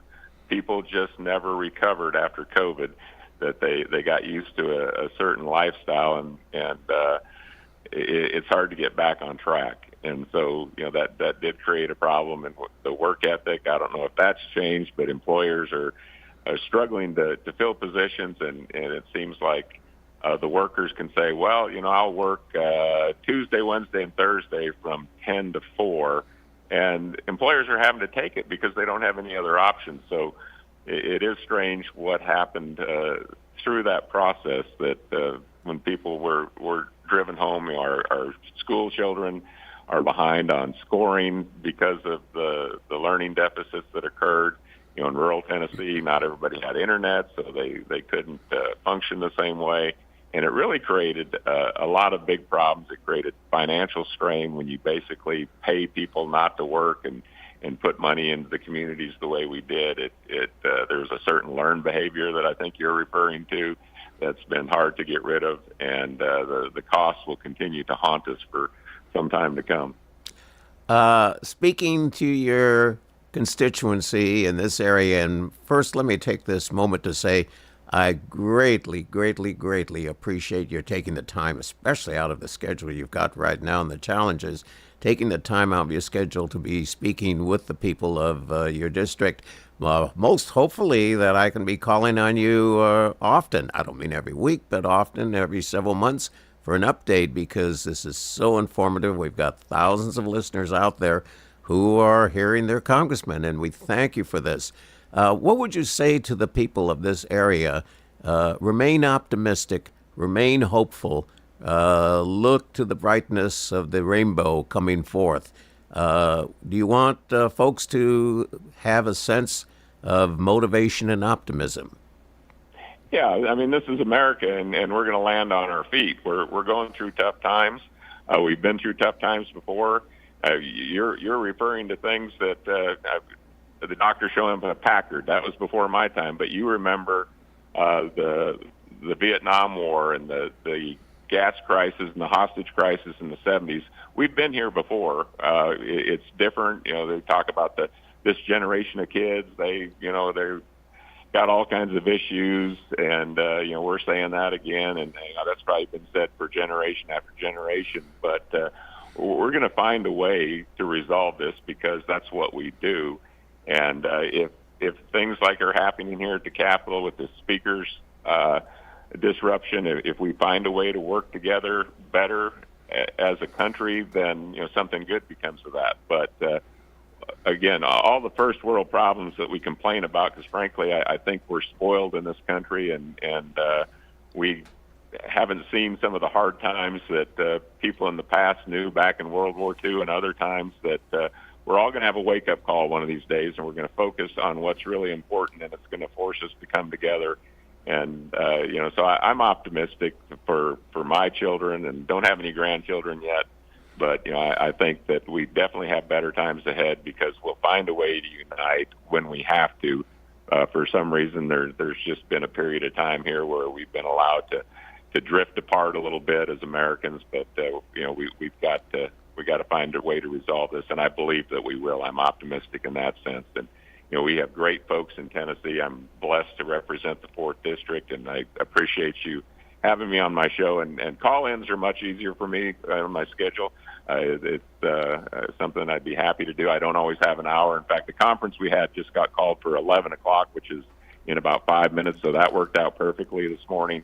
people just never recovered after COVID, that they got used to a certain lifestyle, and it's hard to get back on track. And so, that did create a problem in the work ethic. I don't know if that's changed, but employers are struggling to fill positions, and it seems like the workers can say, well, I'll work Tuesday, Wednesday, and Thursday from 10 to 4, and employers are having to take it because they don't have any other options. So it is strange what happened through that process, that when people were driven home, our school children are behind on scoring because of the learning deficits that occurred. In rural Tennessee, not everybody had internet, so they couldn't function the same way. And it really created a lot of big problems. It created financial strain when you basically pay people not to work and put money into the communities the way we did. There's a certain learned behavior that I think you're referring to that's been hard to get rid of, and the costs will continue to haunt us for some time to come. Speaking to your constituency in this area, and first let me take this moment to say I greatly, greatly, greatly appreciate your taking the time, especially out of the schedule you've got right now and the challenges, taking the time out of your schedule to be speaking with the people of your district. Most hopefully that I can be calling on you often. I don't mean every week, but often, every several months, for an update, because this is so informative. We've got thousands of listeners out there who are hearing their congressman, and we thank you for this. What would you say to the people of this area? Remain optimistic, remain hopeful, look to the brightness of the rainbow coming forth. Do you want folks to have a sense of motivation and optimism? Yeah, I mean, this is America, and we're going to land on our feet. We're going through tough times. We've been through tough times before. You're referring to things that the doctor showing up in a Packard. That was before my time, but you remember the Vietnam War and the gas crisis and the hostage crisis in the 70s. We've been here before. It's different. They talk about this generation of kids. They're got all kinds of issues, and we're saying that again, and that's probably been said for generation after generation. But we're going to find a way to resolve this because that's what we do. And if things like are happening here at the Capitol with the speakers disruption, if we find a way to work together better as a country, then something good becomes of that. But again, all the first world problems that we complain about, because frankly, I think we're spoiled in this country, and we haven't seen some of the hard times that people in the past knew back in World War II and other times. That we're all going to have a wake-up call one of these days, and we're going to focus on what's really important, and it's going to force us to come together. And so I'm optimistic for my children, and don't have any grandchildren yet. But, I think that we definitely have better times ahead because we'll find a way to unite when we have to. For some reason, there's just been a period of time here where we've been allowed to drift apart a little bit as Americans. But, we've got to find a way to resolve this, and I believe that we will. I'm optimistic in that sense. And, we have great folks in Tennessee. I'm blessed to represent the 4th District, and I appreciate you having me on my show, and call-ins are much easier for me on my schedule. It's something I'd be happy to do. I don't always have an hour. In fact, the conference we had just got called for 11 o'clock, which is in about 5 minutes, so that worked out perfectly this morning.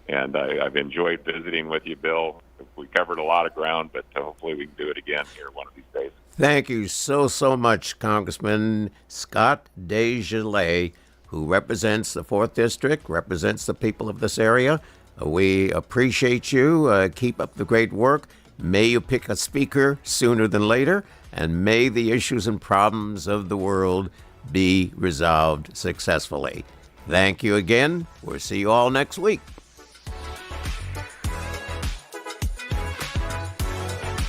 And I've enjoyed visiting with you, Bill. We covered a lot of ground, but hopefully we can do it again here one of these days. Thank you so much, Congressman Scott DesJarlais, who represents the 4th District, represents the people of this area. We appreciate you. Keep up the great work. May you pick a speaker sooner than later, and may the issues and problems of the world be resolved successfully. Thank you again. We'll see you all next week.